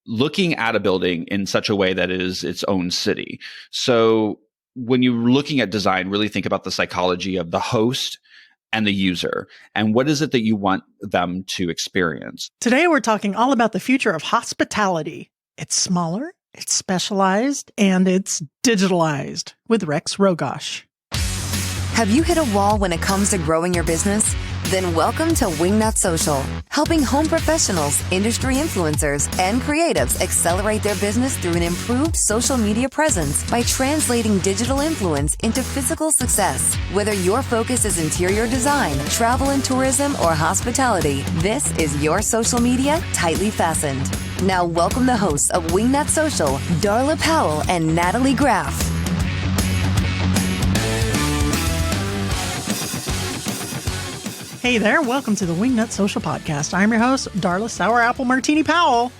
looking at a building in such a way that it is its own city. So when you're looking at design, really think about the psychology of the host and the user, and what is it that you want them to experience. Today, we're talking all about the future of hospitality. It's smaller, it's specialized, and it's digitalized with Rex Rogosch. Have you hit a wall when it comes to growing your business? Then welcome to Wingnut Social, helping home professionals, industry influencers, and creatives accelerate their business through an improved social media presence by translating digital influence into physical success. Whether your focus is interior design, travel and tourism, or hospitality, this is your social media tightly fastened. Now welcome the hosts of Wingnut Social, Darla Powell and Natalie Graff. Hey there, welcome to the Wingnut Social Podcast. I'm your host, Darla Sour Apple Martini Powell.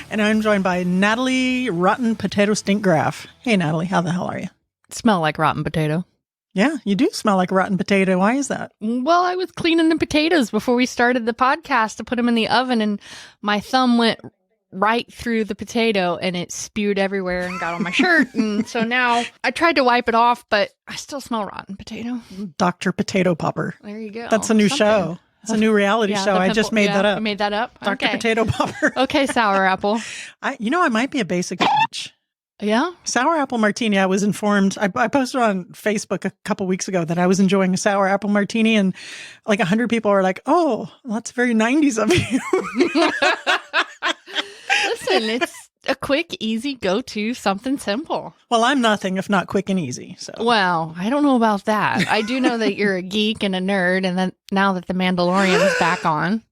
And I'm joined by Natalie Rotten Potato Stink Graff. Hey, Natalie, how the hell are you? Smell like rotten potato. Yeah, you do smell like a rotten potato. Why is that? Well, I was cleaning the potatoes before we started the podcast to put them in the oven, and my thumb went right through the potato and it spewed everywhere and got on my shirt. And so now I tried to wipe it off, but I still smell rotten potato. Dr. Potato Popper. There you go. That's a new show. It's a new reality show. I just made that up. You made that up? Dr. Okay. Potato Popper. Okay, sour apple. I might be a basic bitch. Yeah? Sour apple martini. I was informed. I posted on Facebook a couple weeks ago that I was enjoying a sour apple martini, and like 100 people are like, "Oh, that's very 90s of you." Listen, it's a quick, easy go-to, something simple. Well, I'm nothing if not quick and easy. So, Well, I don't know about that. I do know that you're a geek and a nerd, and then now that the Mandalorian is back on.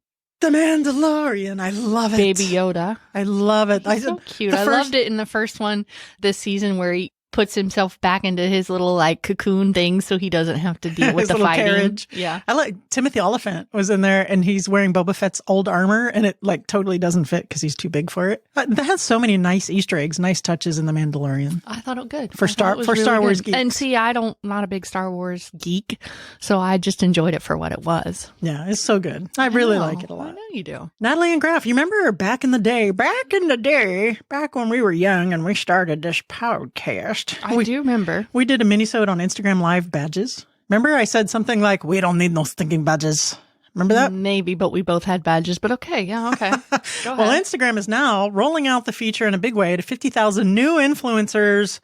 The Mandalorian, I love it. Baby Yoda. I love it. He's so cute. I loved it in the first one this season where he puts himself back into his little like cocoon thing so he doesn't have to deal with the fighting. Carriage. Yeah. I like Timothy Oliphant was in there and he's wearing Boba Fett's old armor and it like totally doesn't fit because he's too big for it. That has so many nice Easter eggs, nice touches in The Mandalorian. I thought it good. For Star Wars geeks. And see, not a big Star Wars geek, so I just enjoyed it for what it was. Yeah, it's so good. I really like it a lot. I know you do. Natalie and Graff, you remember back in the day, back when we were young and we started this podcast. I do remember. We did a mini-sode on Instagram Live badges. Remember I said something like, we don't need no stinking badges. Remember that? Maybe, but we both had badges. But okay, yeah, okay. Go ahead. Well, Instagram is now rolling out the feature in a big way to 50,000 new influencers.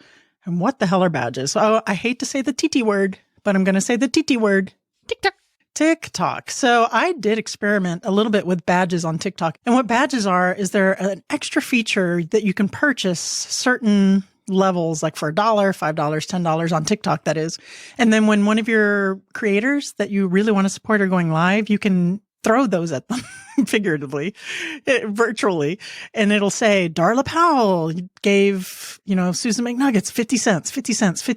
And what the hell are badges? Oh, I hate to say the TT word, but I'm going to say the TT word. TikTok. So I did experiment a little bit with badges on TikTok. And what badges are is they're an extra feature that you can purchase certain levels, like for $1, $5, $10 on TikTok, that is. And then when one of your creators that you really want to support are going live, you can throw those at them figuratively, virtually. And it'll say, Darla Powell gave, Susan McNuggets 50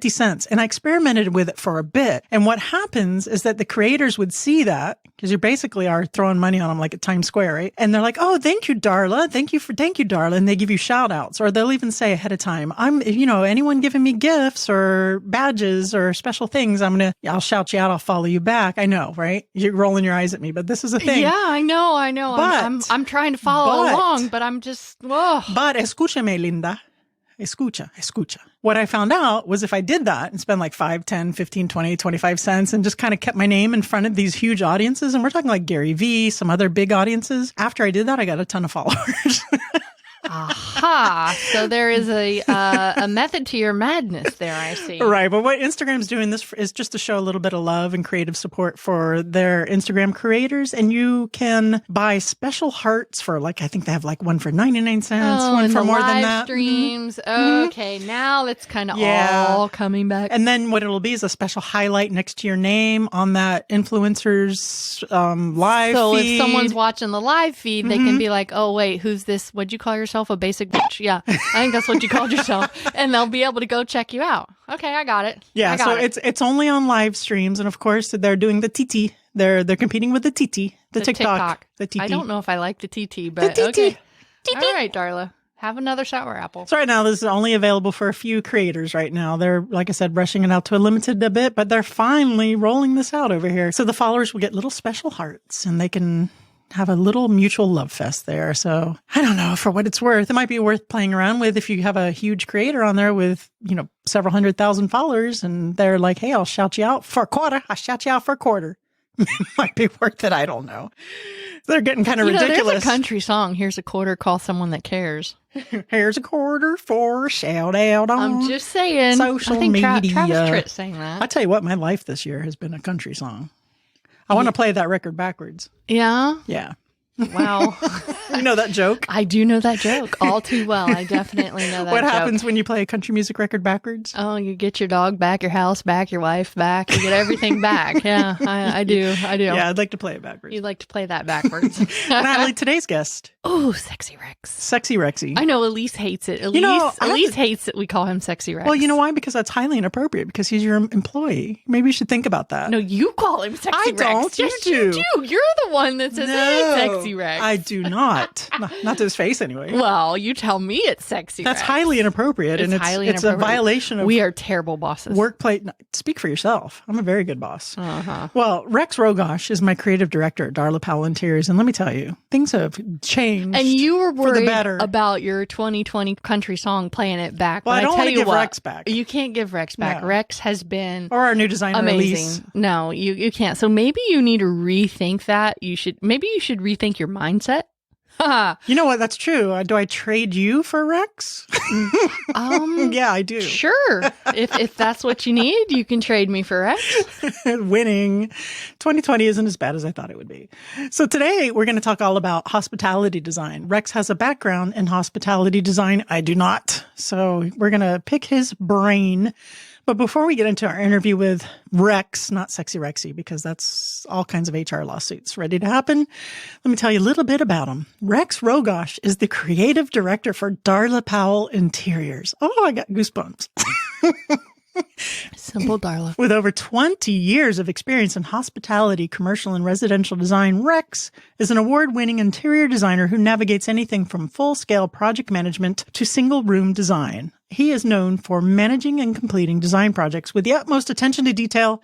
cents. And I experimented with it for a bit. And what happens is that the creators would see that, because you basically are throwing money on them like at Times Square, right? And they're like, oh, thank you, Darla. Thank you, Darla. And they give you shout outs, or they'll even say ahead of time, anyone giving me gifts or badges or special things, I'll shout you out. I'll follow you back. I know, right? You're rolling your eyes at me, but this is a thing. Yeah, I know. But, I'm trying to follow along, but I'm just, whoa. But escúchame, linda. Escucha. What I found out was if I did that and spend like 5, 10, 15, 20, 25 cents and just kind of kept my name in front of these huge audiences, and we're talking like Gary Vee, some other big audiences. After I did that, I got a ton of followers. Aha. So there is a method to your madness there, I see. Right. But what Instagram's doing this is just to show a little bit of love and creative support for their Instagram creators. And you can buy special hearts for I think they have like one for 99 cents, one for more than that. Streams. Mm-hmm. Okay. Now it's kind of all coming back. And then what it'll be is a special highlight next to your name on that influencer's live feed. So if someone's watching the live feed, they can be like, oh, wait, who's this? What'd you call yourself? A basic bitch. Yeah, I think that's what you called yourself. And they'll be able to go check you out. Okay, I got it. Yeah, so it's only on live streams, and of course they're doing the TT. They're competing with the TT, the TikTok. The TT. I don't know if I like the TT, but the TT. Okay. All right, Darla. Have another sour apple. So right now, this is only available for a few creators right now. They're, like I said, rushing it out to a limited a bit, but they're finally rolling this out over here. So the followers will get little special hearts, and they can have a little mutual love fest there. So I don't know, for what it's worth, it might be worth playing around with if you have a huge creator on there with, several 100,000 followers and they're like, hey, I'll shout you out for a quarter. I'll shout you out for a quarter. It might be worth it. I don't know. They're getting kind of ridiculous. There's a country song. Here's a quarter. Call someone that cares. Here's a quarter for a shout out on I'm just saying. social I think media. Travis Tritt sang that. I tell you what, my life this year has been a country song. I want to play that record backwards. Yeah? Yeah. Wow. You know that joke? I do know that joke all too well. I definitely know that What joke. happens when you play a country music record backwards? Oh, you get your dog back, your house back, your wife back. You get everything back. Yeah, I do. Yeah, I'd like to play it backwards. You'd like to play that backwards. Natalie, today's guest. Oh, Sexy Rex. Sexy Rexy. I know Elise hates it. Elise hates it. We call him Sexy Rex. Well, you know why? Because that's highly inappropriate because he's your employee. Maybe you should think about that. No, you call him Sexy I Rex. don't. Yes, You you do. do. You're the one that says, hey, Sexy Rex. I do not. Not to his face anyway. Well, you tell me it's Sexy That's Rex. highly inappropriate. It's And highly it's a inappropriate. violation of We are terrible bosses. workplace. Speak for yourself. I'm a very good boss. Uh-huh. Well, Rex Rogosch is my creative director at Darla Powell Interiors. And let me tell you, things have changed. And you were for the worried better. about your 2020 country song playing it back. Well, but I don't tell want to you give what, Rex back. You can't give Rex back. No. Rex has been Or our new designer release. amazing. No, you can't. So maybe you need to rethink that. Maybe you should rethink your mindset. You know what? That's true. Do I trade you for Rex? Yeah, I do. Sure. If that's what you need, you can trade me for Rex. Winning. 2020 isn't as bad as I thought it would be. So today we're going to talk all about hospitality design. Rex has a background in hospitality design. I do not. So we're going to pick his brain. But before we get into our interview with Rex, not Sexy Rexy, because that's all kinds of HR lawsuits ready to happen, let me tell you a little bit about him. Rex Rogosch is the creative director for Darla Powell Interiors. Oh, I got goosebumps. Simple Darla. With over 20 years of experience in hospitality, commercial, and residential design, Rex is an award-winning interior designer who navigates anything from full-scale project management to single-room design. He is known for managing and completing design projects with the utmost attention to detail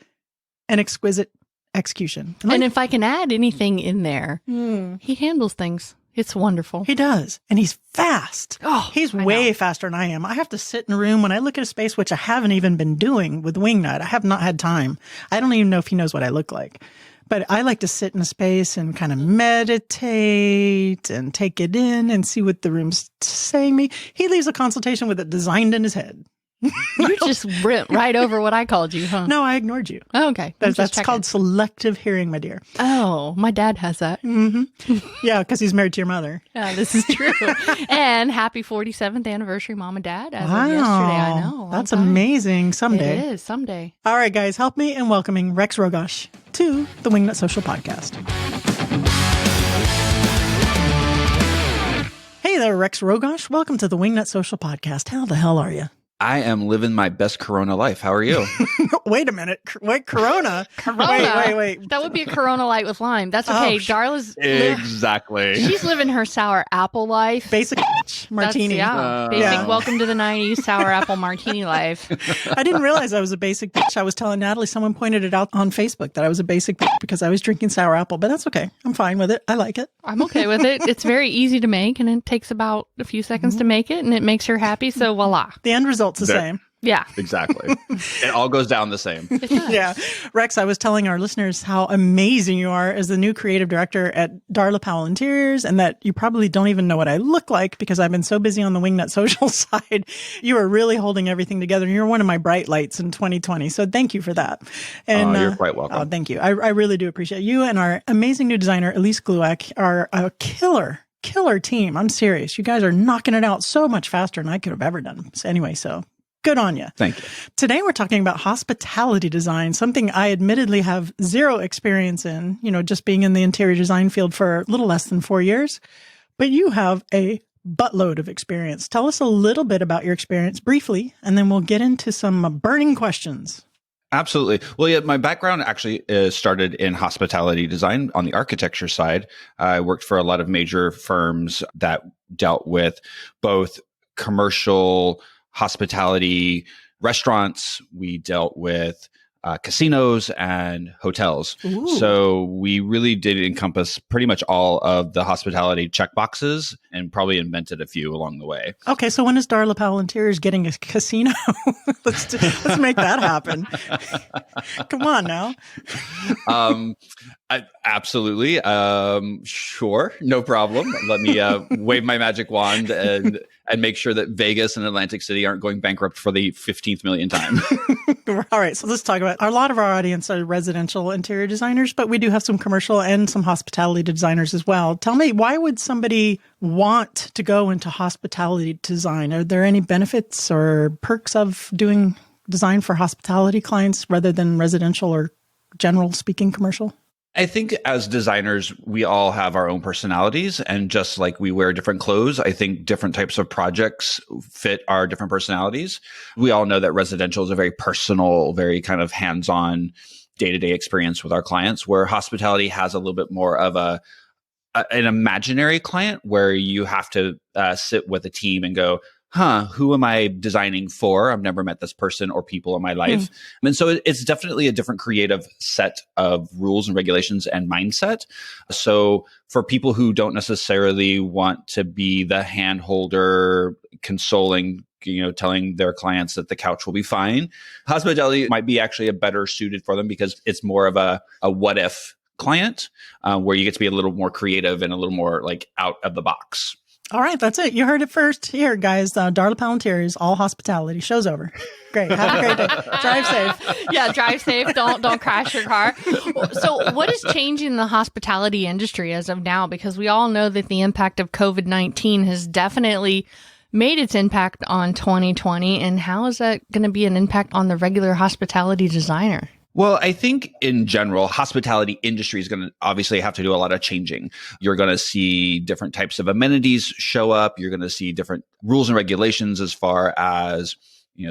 and exquisite execution. And if I can add anything in there, he handles things. It's wonderful. He does. And he's fast. Oh, he's I way know. faster than I am. I have to sit in a room when I look at a space, which I haven't even been doing with Wingnut. I have not had time. I don't even know if he knows what I look like. But I like to sit in a space and kind of meditate and take it in and see what the room's saying me. He leaves a consultation with it designed in his head. You just went right over what I called you, huh? No, I ignored you. Oh, okay. That's called selective hearing, my dear. Oh, my dad has that. Yeah, because he's married to your mother. Yeah, this is true. And happy 47th anniversary, Mom and Dad. As of yesterday, I know. That's Long time. amazing. Someday. It is, someday. All right, guys, help me in welcoming Rex Rogosch to the Wingnut Social Podcast. Hey there, Rex Rogosch. Welcome to the Wingnut Social Podcast. How the hell are you? I am living my best Corona life. How are you? Wait a minute. Wait, Corona? Corona. Wait. That would be a Corona Light with lime. That's okay. Darla's Exactly. she's living her sour apple life. Basic martini. Basic yeah. welcome to the 90s sour apple martini life. I didn't realize I was a basic bitch. I was telling Natalie, someone pointed it out on Facebook that I was a basic bitch because I was drinking sour apple, but that's okay. I'm fine with it. I like it. I'm okay with it. It's very easy to make, and it takes about a few seconds to make it, and it makes her happy, so voila. The end result's the same. Yeah. Exactly. It all goes down the same. Yeah. Rex, I was telling our listeners how amazing you are as the new creative director at Darla Powell Interiors, and that you probably don't even know what I look like because I've been so busy on the Wingnut Social side. You are really holding everything together. You're one of my bright lights in 2020. So thank you for that. And You're quite welcome. Oh, thank you. I really do appreciate you, and our amazing new designer, Elise Gluak, are a killer team. I'm serious. You guys are knocking it out so much faster than I could have ever done. So anyway, so good on you. Thank you. Today, we're talking about hospitality design, something I admittedly have zero experience in, just being in the interior design field for a little less than 4 years. But you have a buttload of experience. Tell us a little bit about your experience briefly, and then we'll get into some burning questions. Absolutely. Well, yeah, my background actually started in hospitality design on the architecture side. I worked for a lot of major firms that dealt with both commercial hospitality, restaurants. We dealt with casinos and hotels. Ooh. So we really did encompass pretty much all of the hospitality checkboxes and probably invented a few along the way. Okay, so when is Darla Powell Interiors getting a casino? let's make that happen. Come on now. Absolutely. Sure. No problem. Let me wave my magic wand and make sure that Vegas and Atlantic City aren't going bankrupt for the 15th millionth time. All right, so let's talk about a lot of our audience are residential interior designers, but we do have some commercial and some hospitality designers as well. Tell me, why would somebody want to go into hospitality design? Are there any benefits or perks of doing design for hospitality clients rather than residential or general speaking commercial? I think as designers, we all have our own personalities, and just like we wear different clothes, I think different types of projects fit our different personalities. We all know that residential is a very personal, very kind of hands-on day-to-day experience with our clients, where hospitality has a little bit more of an imaginary client where you have to sit with a team and go, who am I designing for? I've never met this person or people in my life. And so it's definitely a different creative set of rules and regulations and mindset. So for people who don't necessarily want to be the hand holder, consoling, telling their clients that the couch will be fine, hospitality might be actually a better suited for them because it's more of a what if client where you get to be a little more creative and a little more like out of the box. All right, that's it. You heard it first here, guys. Darla Powell Interiors, all hospitality. Show's over. Great. Have a great day. Drive safe. Yeah, drive safe. Don't crash your car. So what is changing in the hospitality industry as of now? Because we all know that the impact of COVID-19 has definitely made its impact on 2020. And how is that going to be an impact on the regular hospitality designer? Well, I think in general, hospitality industry is going to obviously have to do a lot of changing. You're going to see different types of amenities show up. You're going to see different rules and regulations as far as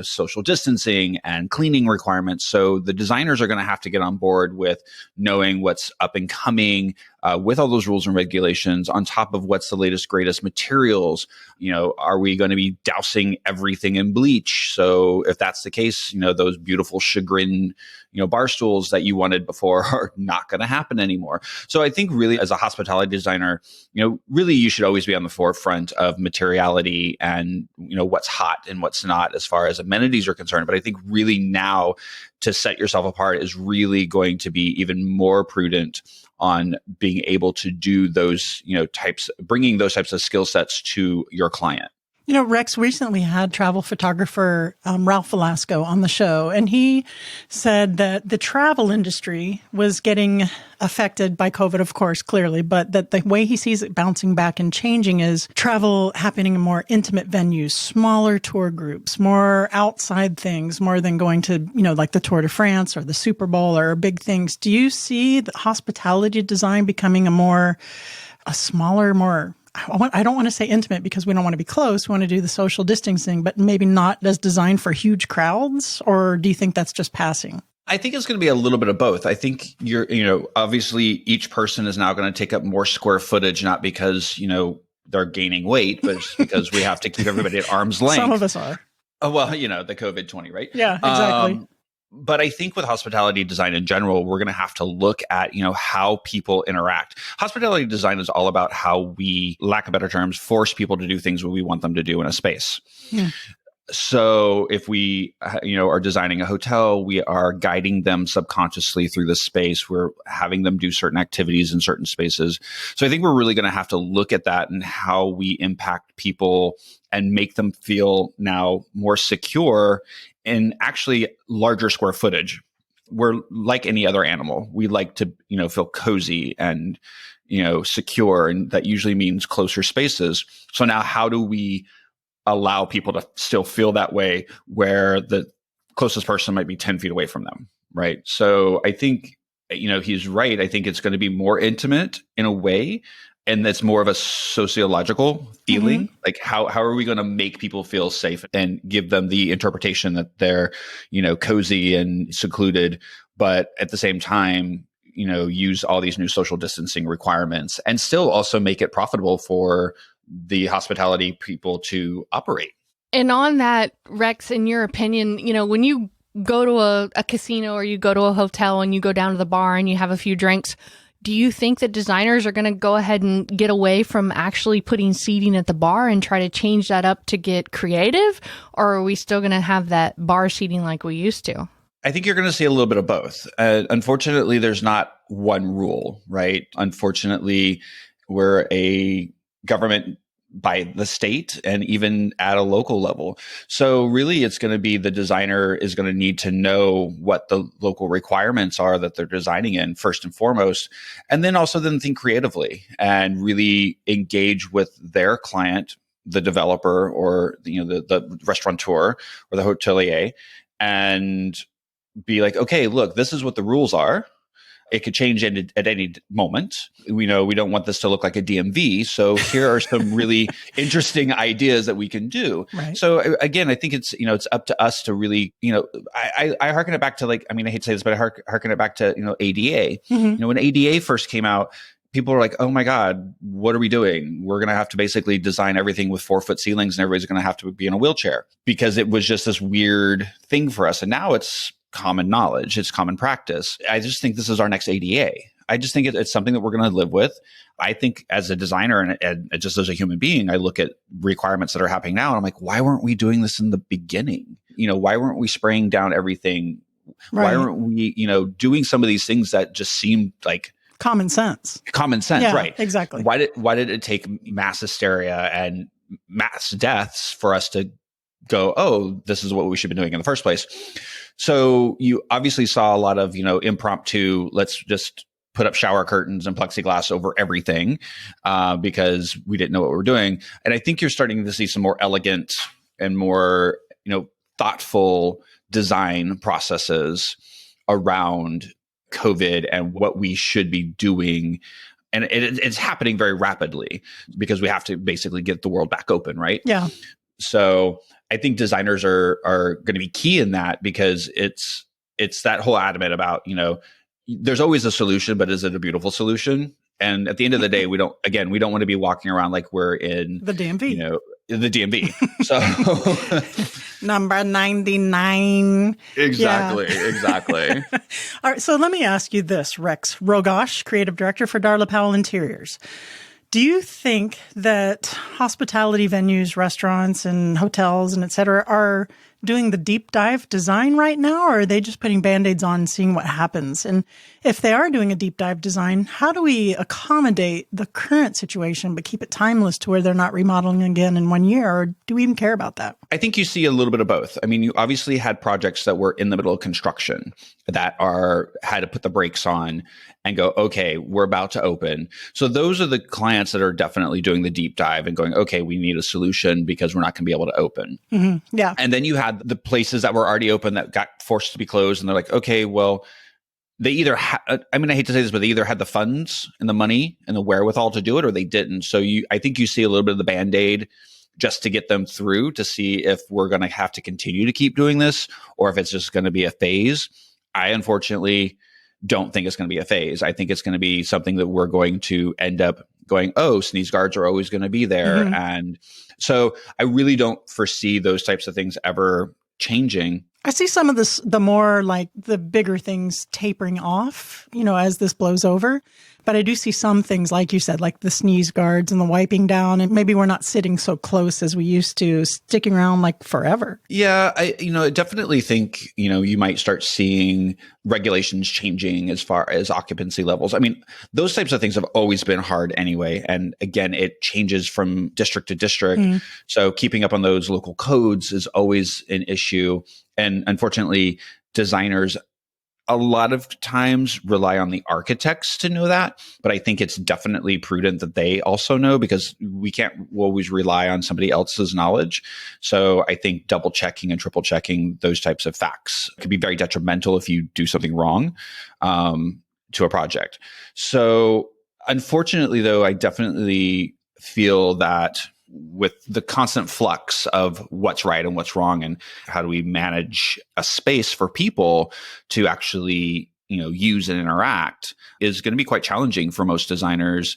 social distancing and cleaning requirements. So the designers are going to have to get on board with knowing what's up and coming with all those rules and regulations on top of what's the latest, greatest materials. Are we going to be dousing everything in bleach? So if that's the case, those beautiful chagrin, bar stools that you wanted before are not going to happen anymore. So I think really as a hospitality designer, really you should always be on the forefront of materiality and, what's hot and what's not as far as amenities are concerned. But I think really now to set yourself apart is really going to be even more prudent on being able to do those, bringing those types of skill sets to your client. Rex, recently had travel photographer Ralph Velasco on the show, and he said that the travel industry was getting affected by COVID, of course, clearly, but that the way he sees it bouncing back and changing is travel happening in more intimate venues, smaller tour groups, more outside things, more than going to, like the Tour de France or the Super Bowl or big things. Do you see the hospitality design becoming a smaller, more I don't want to say intimate because we don't want to be close. We want to do the social distancing, but maybe not as designed for huge crowds? Or do you think that's just passing? I think it's going to be a little bit of both. I think obviously each person is now going to take up more square footage, not because, they're gaining weight, but just because we have to keep everybody at arm's length. Some of us are. Oh, well, the COVID-20, right? Yeah, exactly. But I think with hospitality design in general, we're going to have to look at, how people interact. Hospitality design is all about how we, lack of better terms, force people to do things what we want them to do in a space. Yeah. So if we, are designing a hotel, we are guiding them subconsciously through the space. We're having them do certain activities in certain spaces. So I think we're really going to have to look at that and how we impact people and make them feel now more secure in actually larger square footage. We're like any other animal. We like to, feel cozy and, secure. And that usually means closer spaces. So now how do we allow people to still feel that way where the closest person might be 10 feet away from them? Right. So I think, he's right. I think it's going to be more intimate in a way. And that's more of a sociological feeling. Mm-hmm. Like how are we going to make people feel safe and give them the interpretation that they're, cozy and secluded, but at the same time, use all these new social distancing requirements and still also make it profitable for the hospitality people to operate. And on that, Rex, in your opinion, when you go to a casino or you go to a hotel and you go down to the bar and you have a few drinks, do you think that designers are going to go ahead and get away from actually putting seating at the bar and try to change that up to get creative? Or are we still going to have that bar seating like we used to? I think you're going to see a little bit of both. Unfortunately, there's not one rule, right? Unfortunately, we're a government by the state and even at a local level. So really, it's going to be the designer is going to need to know what the local requirements are that they're designing in first and foremost, and then also then think creatively and really engage with their client, the developer or the restaurateur or the hotelier, and be like, okay, look, this is what the rules are. It could change at any moment. We know we don't want this to look like a DMV. So here are some really interesting ideas that we can do. Right. So again, I think it's up to us to really, I hearken it back to I hate to say this, but I hearken it back to, ADA. Mm-hmm. When ADA first came out, people were like, oh my God, what are we doing? We're going to have to basically design everything with 4-foot ceilings and everybody's going to have to be in a wheelchair because it was just this weird thing for us. And now it's common knowledge. It's common practice. I just think this is our next ADA. I just think it's something that we're going to live with. I think as a designer and just as a human being, I look at requirements that are happening now and I'm like, why weren't we doing this in the beginning? Why weren't we spraying down everything? Right. Why weren't we, doing some of these things that just seemed like common sense, yeah, right? Exactly. Why did it take mass hysteria and mass deaths for us to go, oh, this is what we should be doing in the first place? So you obviously saw a lot of, impromptu, let's just put up shower curtains and plexiglass over everything because we didn't know what we were doing. And I think you're starting to see some more elegant and more, thoughtful design processes around COVID and what we should be doing. And it's happening very rapidly because we have to basically get the world back open, right? Yeah. So I think designers are going to be key in that because it's that whole adamant about, there's always a solution, but is it a beautiful solution? And at the end of the day, we don't want to be walking around like we're in the DMV. The DMV. So number 99. Exactly. Yeah. Exactly. All right. So let me ask you this, Rex Rogosch, creative director for Darla Powell Interiors. Do you think that hospitality venues, restaurants and hotels and et cetera are doing the deep dive design right now, or are they just putting Band-Aids on and seeing what happens? And if they are doing a deep dive design, how do we accommodate the current situation but keep it timeless to where they're not remodeling again in 1 year? Or do we even care about that? I think you see a little bit of both. I mean, you obviously had projects that were in the middle of construction that had to put the brakes on and go, okay, we're about to open. So those are the clients that are definitely doing the deep dive and going, okay, we need a solution because we're not going to be able to open. Mm-hmm. Yeah. And then you had the places that were already open that got forced to be closed. And they're like, okay, well, they either I hate to say this, but they either had the funds and the money and the wherewithal to do it or they didn't. So I think you see a little bit of the Band-Aid just to get them through to see if we're going to have to continue to keep doing this or if it's just going to be a phase. I unfortunately don't think it's going to be a phase. I think it's going to be something that we're going to end up going, oh, sneeze guards are always going to be there. Mm-hmm. And so I really don't foresee those types of things ever changing. I see some of this, the more like the bigger things tapering off, as this blows over. But I do see some things, like you said, like the sneeze guards and the wiping down. And maybe we're not sitting so close as we used to, sticking around like forever. Yeah, I definitely think, you might start seeing regulations changing as far as occupancy levels. I mean, those types of things have always been hard anyway. And again, it changes from district to district. Mm. So keeping up on those local codes is always an issue. And unfortunately, designers a lot of times rely on the architects to know that, but I think it's definitely prudent that they also know because we can't always rely on somebody else's knowledge. So I think double checking and triple checking those types of facts could be very detrimental if you do something wrong to a project. So unfortunately, though, I definitely feel that with the constant flux of what's right and what's wrong and how do we manage a space for people to actually, use and interact is going to be quite challenging for most designers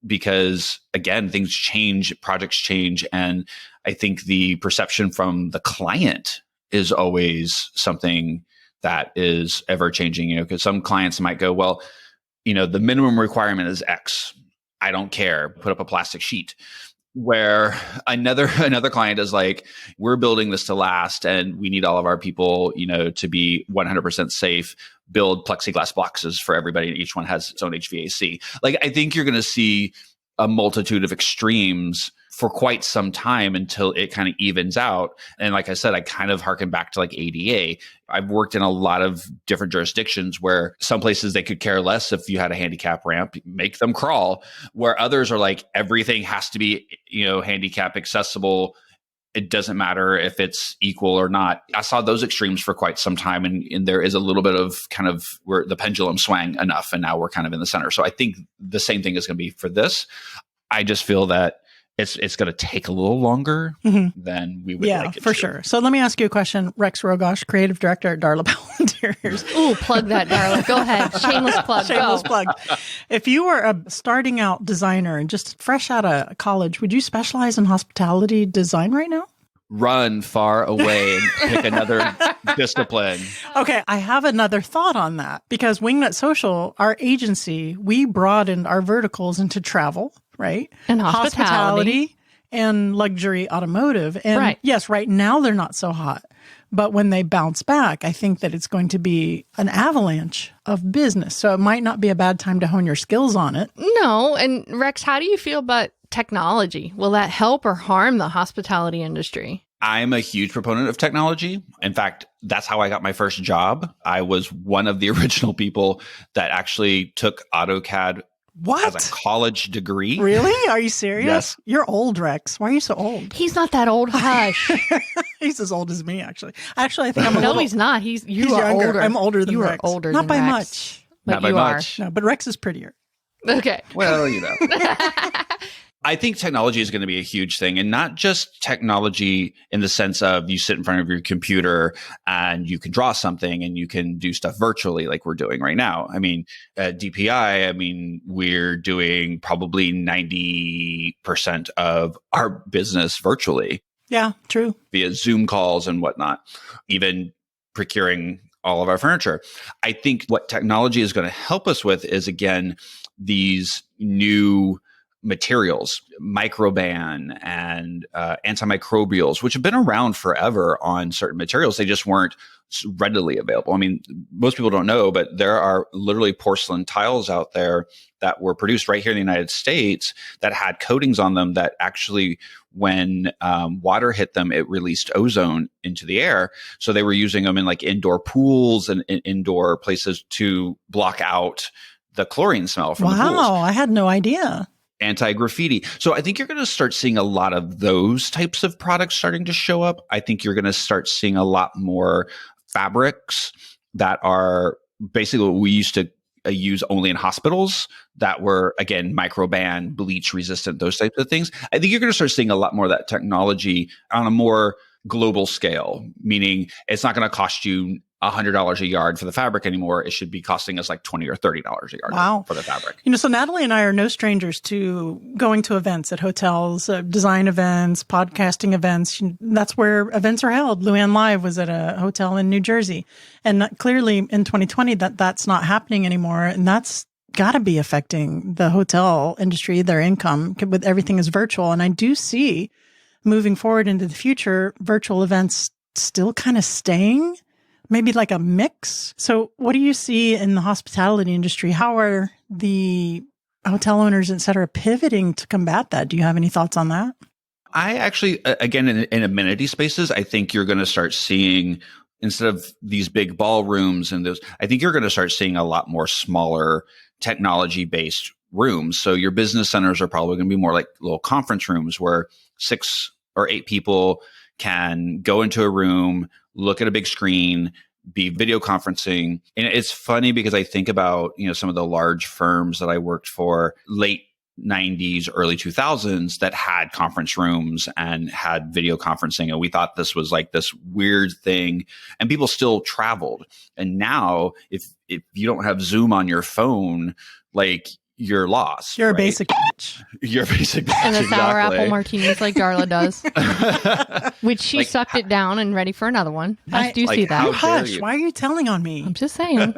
because again, things change, projects change. And I think the perception from the client is always something that is ever changing, because some clients might go, well, the minimum requirement is X. I don't care. Put up a plastic sheet. Where another client is like, we're building this to last and we need all of our people, to be 100% safe, build plexiglass boxes for everybody. And each one has its own HVAC. Like, I think you're going to see a multitude of extremes for quite some time until it kind of evens out. And like I said, I kind of harken back to like ADA. I've worked in a lot of different jurisdictions where some places they could care less if you had a handicap ramp, make them crawl, where others are like, everything has to be, handicap accessible. It doesn't matter if it's equal or not. I saw those extremes for quite some time. And there is a little bit of kind of where the pendulum swang enough. And now we're kind of in the center. So I think the same thing is going to be for this. I just feel that it's going to take a little longer than we would like it for to. sure. So let me ask you a question. Rex Rogosch, creative director at Darla Powell Interiors. Ooh, plug that, Darla. Go ahead. Shameless plug. Shameless Go. plug. If you were a starting out designer and just fresh out of college, would you specialize in hospitality design right now? Run far away and pick another discipline. Okay, I have another thought on that because Wingnut Social, our agency, we broadened our verticals into travel, right? And hospitality. And luxury automotive. And yes, right now they're not so hot. But when they bounce back, I think that it's going to be an avalanche of business. So it might not be a bad time to hone your skills on it. No. And Rex, how do you feel about technology? Will that help or harm the hospitality industry? I'm a huge proponent of technology. In fact, that's how I got my first job. I was one of the original people that actually took AutoCAD as a college degree. Really? Are you serious? Yes. You're old, Rex. Why are you so old? He's not that old. Hush. He's as old as me, actually. Actually, I think I'm a No, little... he's not. You he's are younger. older. I'm older than you Rex. are older Not than by Rex. much. But Not by you much. No, but Rex is prettier. Okay. Well, I think technology is going to be a huge thing, and not just technology in the sense of you sit in front of your computer and you can draw something and you can do stuff virtually like we're doing right now. I mean, at DPI, we're doing probably 90% of our business virtually. Yeah, true. Via Zoom calls and whatnot, even procuring all of our furniture. I think what technology is going to help us with is, again, these new materials, microban and antimicrobials, which have been around forever on certain materials. They just weren't readily available. I mean, most people don't know, but there are literally porcelain tiles out there that were produced right here in the United States that had coatings on them that actually, when water hit them, it released ozone into the air. So they were using them in like indoor pools and indoor places to block out the chlorine smell from the pools. Wow, I had no idea. Anti-graffiti. So I think you're going to start seeing a lot of those types of products starting to show up. I think you're going to start seeing a lot more fabrics that are basically what we used to use only in hospitals that were, again, microban, bleach resistant, those types of things. I think you're going to start seeing a lot more of that technology on a more global scale, meaning it's not going to cost you $100 a yard for the fabric anymore. It should be costing us like $20 or $30 a yard for the fabric. So Natalie and I are no strangers to going to events at hotels, design events, podcasting events. That's where events are held. Luann Live was at a hotel in New Jersey. And clearly in 2020, that's not happening anymore. And that's got to be affecting the hotel industry, their income, with everything is virtual. And I do see moving forward into the future, virtual events still kind of staying, maybe like a mix. So what do you see in the hospitality industry? How are the hotel owners, et cetera, pivoting to combat that? Do you have any thoughts on that? I actually, again, in amenity spaces, I think you're going to start seeing, instead of these big ballrooms and those, I think you're going to start seeing a lot more smaller technology-based rooms. So your business centers are probably going to be more like little conference rooms where 6 or 8 people can go into a room, look at a big screen, be video conferencing. And it's funny because I think about, some of the large firms that I worked for late 90s, early 2000s that had conference rooms and had video conferencing. And we thought this was like this weird thing, and people still traveled. And now if you don't have Zoom on your phone, like you're lost. You're a right? basic bitch. You're a basic bitch. And the sour exactly. apple martinis like Darla does, which she sucked it down and ready for another one. I do see how that. dare Hush, you. why are you telling on me? I'm just saying.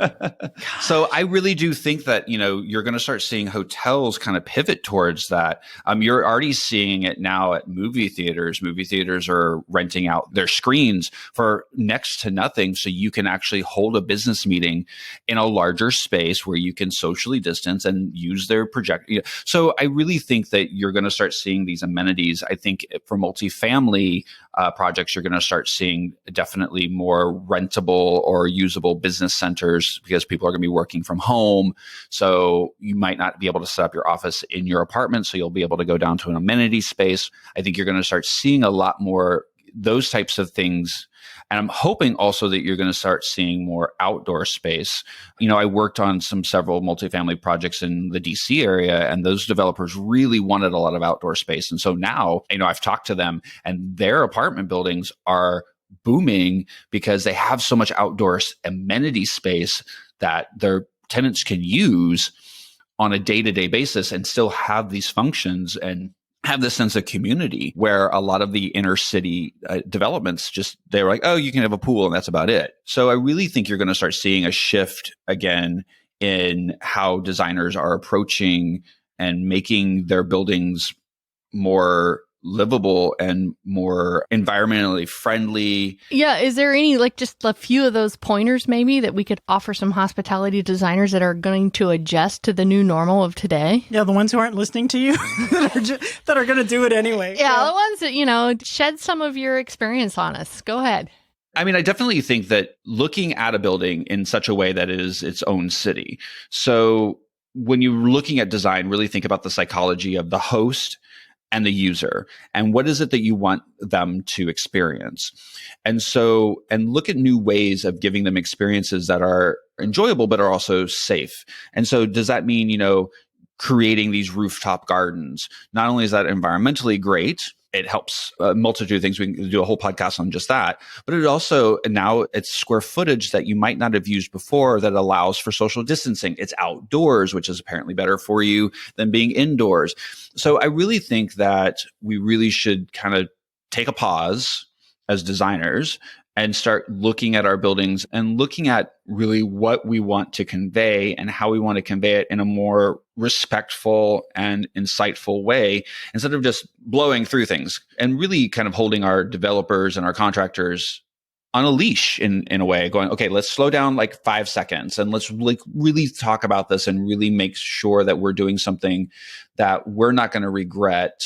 So I really do think that, you're going to start seeing hotels kind of pivot towards that. You're already seeing it now at movie theaters. Movie theaters are renting out their screens for next to nothing. So you can actually hold a business meeting in a larger space where you can socially distance and use their projector. So I really think that you're going to start seeing these amenities. I think for multifamily projects, you're going to start seeing definitely more rentable or usable business centers because people are going to be working from home. So you might not be able to set up your office in your apartment. So you'll be able to go down to an amenity space. I think you're going to start seeing a lot more those types of things. And I'm hoping also that you're going to start seeing more outdoor space. I worked on several multifamily projects in the DC area, and those developers really wanted a lot of outdoor space. And so now, I've talked to them, and their apartment buildings are booming because they have so much outdoor amenity space that their tenants can use on a day-to-day basis and still have these functions and have this sense of community, where a lot of the inner city developments they're like, oh, you can have a pool and that's about it. So I really think you're going to start seeing a shift again in how designers are approaching and making their buildings more livable and more environmentally friendly. Yeah. Is there any, just a few of those pointers maybe that we could offer some hospitality designers that are going to adjust to the new normal of today? Yeah, the ones who aren't listening to you that are going to do it anyway. Yeah, the ones that, shed some of your experience on us. Go ahead. I mean, I definitely think that looking at a building in such a way that it is its own city. So when you're looking at design, really think about the psychology of the host and the user, and what is it that you want them to experience. And look at new ways of giving them experiences that are enjoyable, but are also safe. And so does that mean, creating these rooftop gardens? Not only is that environmentally great, it helps a multitude of things. We can do a whole podcast on just that. But it also, now it's square footage that you might not have used before that allows for social distancing. It's outdoors, which is apparently better for you than being indoors. So I really think that we really should kind of take a pause as designers and start looking at our buildings and looking at really what we want to convey and how we want to convey it in a more respectful and insightful way, instead of just blowing through things, and really kind of holding our developers and our contractors on a leash in a way, going, okay, let's slow down 5 seconds and let's really talk about this and really make sure that we're doing something that we're not going to regret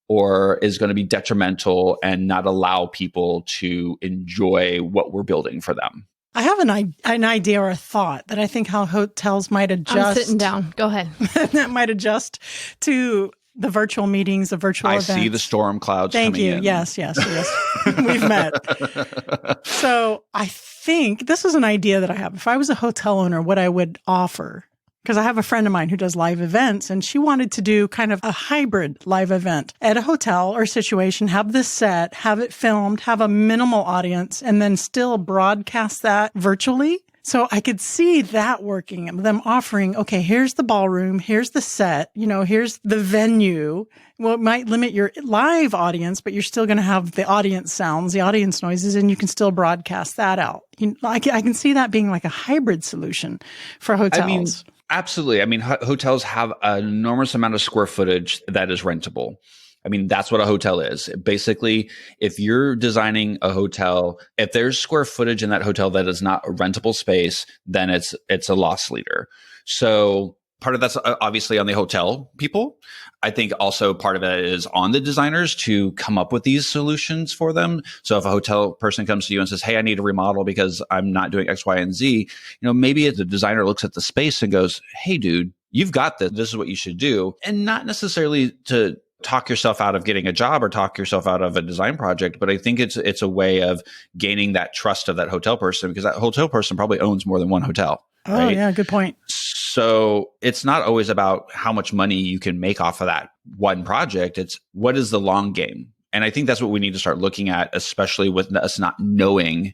or is going to be detrimental and not allow people to enjoy what we're building for them. I have an idea or a thought that I think how hotels might adjust. I'm sitting down. Go ahead. That might adjust to the virtual meetings, the virtual events. I see the storm clouds Thank coming you. in. Yes. We've met. So I think this is an idea that I have. If I was a hotel owner, what I would offer, because I have a friend of mine who does live events, and she wanted to do kind of a hybrid live event at a hotel or situation, have this set, have it filmed, have a minimal audience, and then still broadcast that virtually. So I could see that working, them offering, okay, here's the ballroom, here's the set, here's the venue. Well, it might limit your live audience, but you're still going to have the audience sounds, the audience noises, and you can still broadcast that out. I can see that being like a hybrid solution for hotels. Absolutely. I mean, hotels have an enormous amount of square footage that is rentable. I mean, that's what a hotel is. Basically, if you're designing a hotel, if there's square footage in that hotel that is not a rentable space, then it's a loss leader. So part of that's obviously on the hotel people. I think also part of it is on the designers to come up with these solutions for them. So if a hotel person comes to you and says, hey, I need a remodel because I'm not doing X, Y, and Z, maybe the designer looks at the space and goes, hey, dude, you've got this. This is what you should do. And not necessarily to talk yourself out of getting a job or talk yourself out of a design project. But I think it's a way of gaining that trust of that hotel person, because that hotel person probably owns more than one hotel. Oh, right? yeah, good point. So it's not always about how much money you can make off of that one project. It's what is the long game? And I think that's what we need to start looking at, especially with us not knowing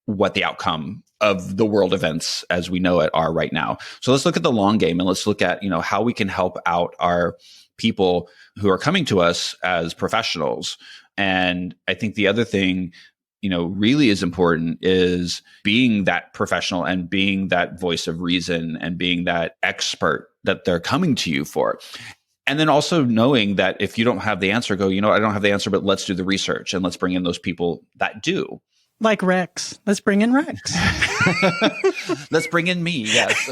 what the outcome of the world events as we know it are right now. So let's look at the long game, and let's look at, how we can help out our people who are coming to us as professionals. And I think the other thing, really is important is being that professional and being that voice of reason and being that expert that they're coming to you for. And then also knowing that if you don't have the answer, go, I don't have the answer, but let's do the research and let's bring in those people that do. Like Rex. Let's bring in Rex. Let's bring in me. Yes.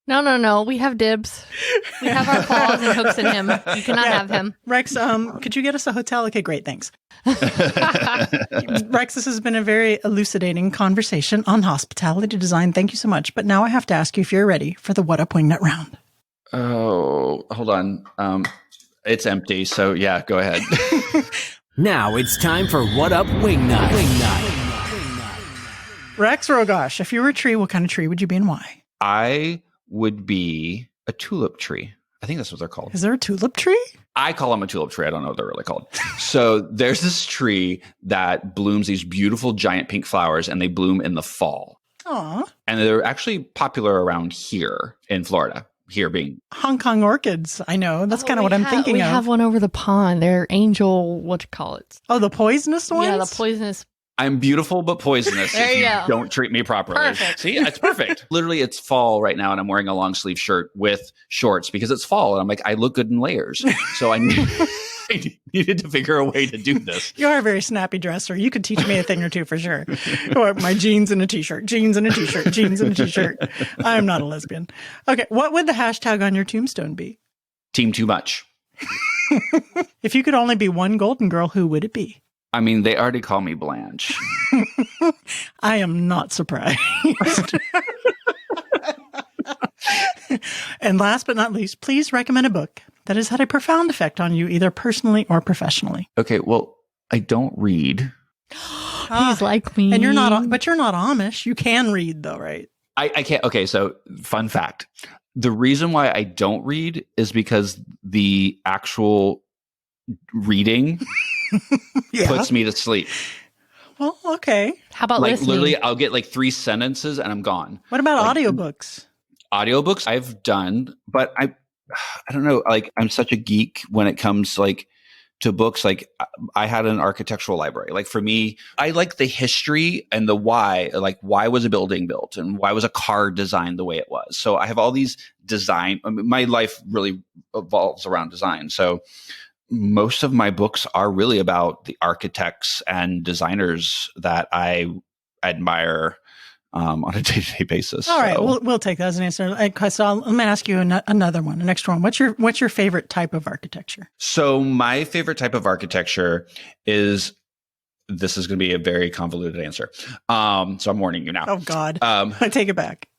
No. We have dibs. We have our claws and hooks in him. You cannot have him. Rex, could you get us a hotel? Okay, great. Thanks. Rex, this has been a very elucidating conversation on hospitality design. Thank you so much. But now I have to ask you if you're ready for the What Up Wingnut round. Oh, hold on. It's empty. So yeah, go ahead. Now it's time for What Up Wingnut. Rex Rogosch, if you were a tree, what kind of tree would you be and why? I would be a tulip tree. I think that's what they're called. Is there a tulip tree? I call them a tulip tree. I don't know what they're really called. So there's this tree that blooms these beautiful giant pink flowers, and they bloom in the fall. Aw. And they're actually popular around here in Florida. Here being Hong Kong orchids. I know. That's kind of what I'm thinking we of. We have one over the pond. They're angel, what you call it? Oh, the poisonous ones? Yeah, the poisonous. I'm beautiful but poisonous There if you you go. don't treat me properly. Perfect. See, it's perfect. Literally, it's fall right now, and I'm wearing a long sleeve shirt with shorts because it's fall, and I'm like, I look good in layers. So I needed to figure a way to do this. You are a very snappy dresser. You could teach me a thing or two for sure. My jeans and a t-shirt, jeans and a t-shirt, jeans and a t-shirt. I'm not a lesbian. Okay, what would the hashtag on your tombstone be? Team too much. If you could only be one Golden Girl, who would it be? I mean, they already call me Blanche. I am not surprised. And last but not least, please recommend a book that has had a profound effect on you, either personally or professionally. Okay, well, I don't read. He's like me. And you're not Amish. You can read though, right? I can't. Okay, so fun fact. The reason why I don't read is because the actual reading puts me to sleep. Well, okay. How about listening? Literally, I'll get 3 sentences and I'm gone. What about audiobooks? Audiobooks I've done, but I don't know. I'm such a geek when it comes to books. I had an architectural library. For me, I like the history and the why. Why was a building built and why was a car designed the way it was? So I have all these design. I mean, my life really evolves around design. So most of my books are really about the architects and designers that I admire on a day-to-day basis. All right, we'll take that as an answer. So let me ask you another one, an extra one. What's your favorite type of architecture? So my favorite type of architecture is, this is going to be a very convoluted answer. So I'm warning you now. Oh God, I take it back.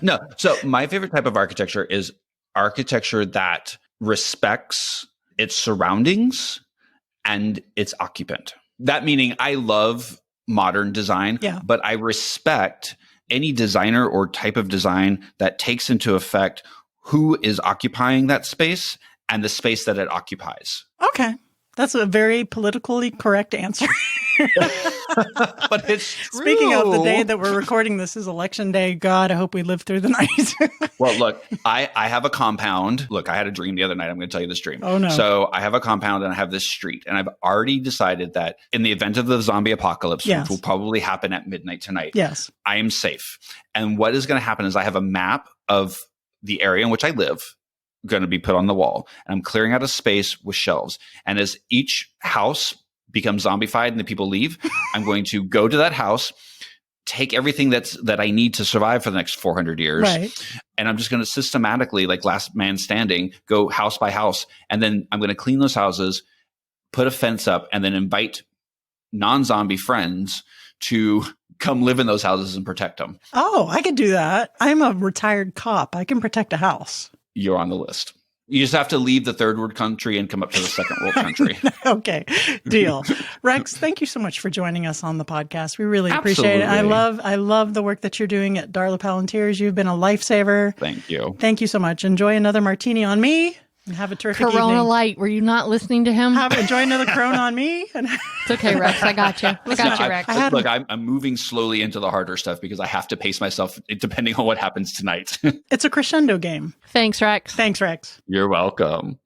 No, so my favorite type of architecture is architecture that respects its surroundings and its occupant. That meaning I love modern design, but I respect any designer or type of design that takes into effect who is occupying that space and the space that it occupies. Okay. That's a very politically correct answer. But it's true. Speaking of, the day that we're recording this is election day. God, I hope we live through the night. Well, look, I have a compound. Look, I had a dream the other night. I'm going to tell you this dream. Oh, no. So I have a compound and I have this street. And I've already decided that in the event of the zombie apocalypse, which will probably happen at midnight tonight, I am safe. And what is going to happen is I have a map of the area in which I live going to be put on the wall. And I'm clearing out a space with shelves. And as each house becomes zombified and the people leave, I'm going to go to that house, take everything that I need to survive for the next 400 years. Right. And I'm just going to systematically, like last man standing, go house by house. And then I'm going to clean those houses, put a fence up, and then invite non-zombie friends to come live in those houses and protect them. Oh, I could do that. I'm a retired cop. I can protect a house. You're on the list. You just have to leave the third world country and come up to the second world country. Okay, deal. Rex, thank you so much for joining us on the podcast. We really appreciate it. I love the work that you're doing at Darla Powell Interiors. You've been a lifesaver. Thank you. Thank you so much. Enjoy another martini on me. Have a terrific Corona evening. Light. Were you not listening to him? Enjoy another Corona on me. It's okay, Rex. I got you. I got you, Rex. Look, I'm moving slowly into the harder stuff because I have to pace myself depending on what happens tonight. It's a crescendo game. Thanks, Rex. Thanks, Rex. You're welcome.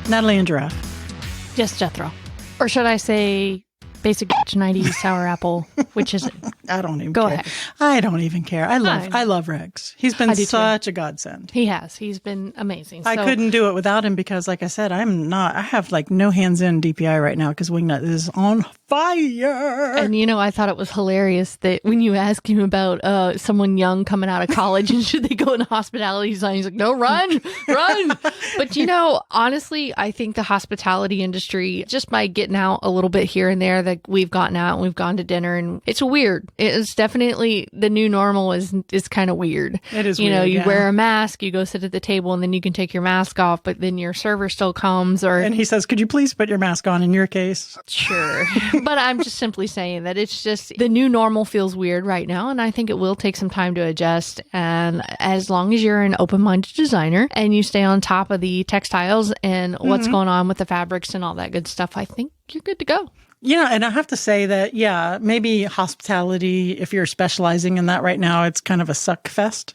Natalie and Giraffe. Just Jethro. Or should I say basic 90s sour apple, which is it? I don't even Go care. ahead. I don't even care. I love Rex. He's been I do too. such a godsend. He has. He's been amazing. I couldn't do it without him because, like I said, I have like no hands in DPI right now because Wingnut is on fire. And I thought it was hilarious that when you ask him about someone young coming out of college and should they go into hospitality design, he's like, no, run. But honestly, I think the hospitality industry, just by getting out a little bit here and there, that we've gotten out and we've gone to dinner, and it's weird. It's definitely the new normal is kind of weird. It is weird, you yeah. wear a mask, you go sit at the table, and then you can take your mask off, but then your server still comes. And he says, could you please put your mask on in your case? Sure. But I'm just simply saying that it's just the new normal feels weird right now. And I think it will take some time to adjust. And as long as you're an open-minded designer and you stay on top of the textiles and what's going on with the fabrics and all that good stuff, I think you're good to go. And I have to say that, maybe hospitality, if you're specializing in that right now, it's kind of a suck fest.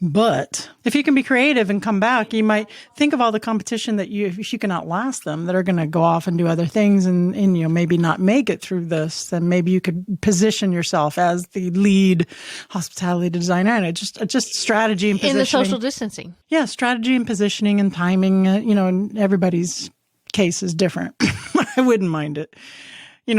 But if you can be creative and come back, you might think of all the competition that if you can outlast them, that are going to go off and do other things and maybe not make it through this, then maybe you could position yourself as the lead hospitality designer. And it just strategy and positioning. In the social distancing. Yeah, strategy and positioning and timing, and everybody's case is different. I wouldn't mind it.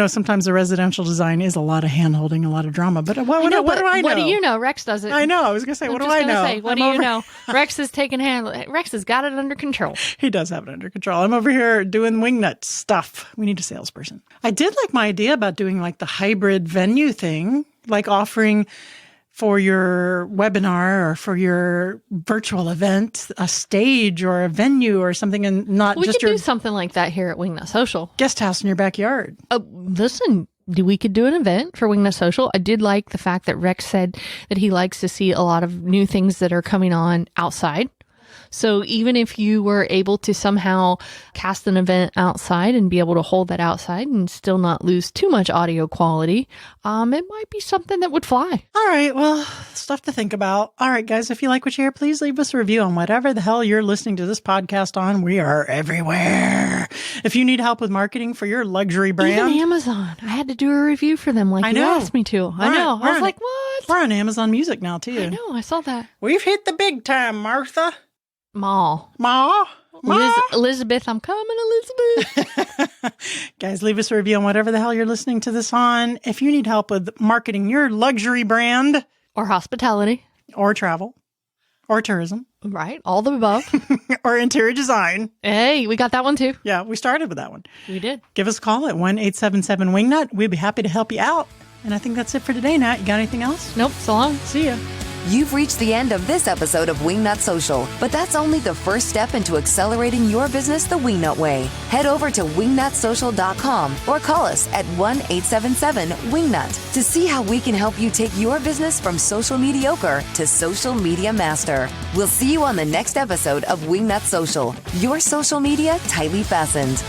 Sometimes the residential design is a lot of hand-holding, a lot of drama. But what do I know? What do you know? Rex does it. I know. I was going to say, what do I know? What do you know? Rex is taking Rex has got it under control. He does have it under control. I'm over here doing Wingnut stuff. We need a salesperson. I did like my idea about doing like the hybrid venue thing, like offering for your webinar or for your virtual event, a stage or a venue or something, and not We just could your do something like that here at Wingnut Social. guest house in your backyard. Listen, we could do an event for Wingnut Social. I did like the fact that Rex said that he likes to see a lot of new things that are coming on outside. So even if you were able to somehow cast an event outside and be able to hold that outside and still not lose too much audio quality, it might be something that would fly. All right. Well, stuff to think about. All right, guys, if you like what you hear, please leave us a review on whatever the hell you're listening to this podcast on. We are everywhere. If you need help with marketing for your luxury brand. Even Amazon. I had to do a review for them like I you know. asked me to. I know. I was like, what? We're on Amazon Music now, too. I know. I saw that. We've hit the big time, Martha. Ma. Elizabeth, I'm coming, Elizabeth. Guys, leave us a review on whatever the hell you're listening to this on. If you need help with marketing your luxury brand. Or hospitality. Or travel. Or tourism. Right. All the above. Or interior design. Hey, we got that one too. Yeah, we started with that one. We did. Give us a call at 1-877-WINGNUT. We'd be happy to help you out. And I think that's it for today, Nat. You got anything else? Nope. So long. See ya. You've reached the end of this episode of Wingnut Social, but that's only the first step into accelerating your business the Wingnut way. Head over to wingnutsocial.com or call us at 1-877-WINGNUT to see how we can help you take your business from social mediocre to social media master. We'll see you on the next episode of Wingnut Social, your social media tightly fastened.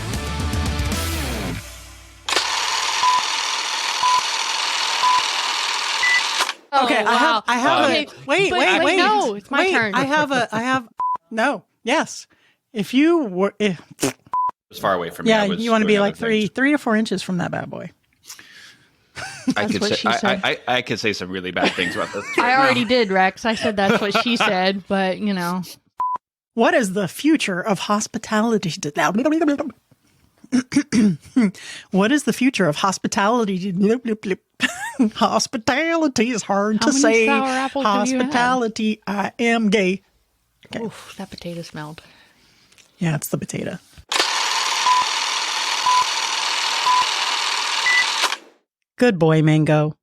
Okay, wow. I have Okay, wait. no, it's my turn. Yes. If you were, As far away from me. yeah, I was you want to be doing like other things. 3 to 4 inches from that bad boy. I could what say she said. I could say some really bad things about this. I already did, Rex. I said that's what she said, but What is the future of hospitality? What is the future of hospitality? Hospitality is hard How to many say. sour apples have you had? Hospitality, I am gay. Okay. Oof, that potato smelled. Yeah, it's the potato. Good boy, Mango.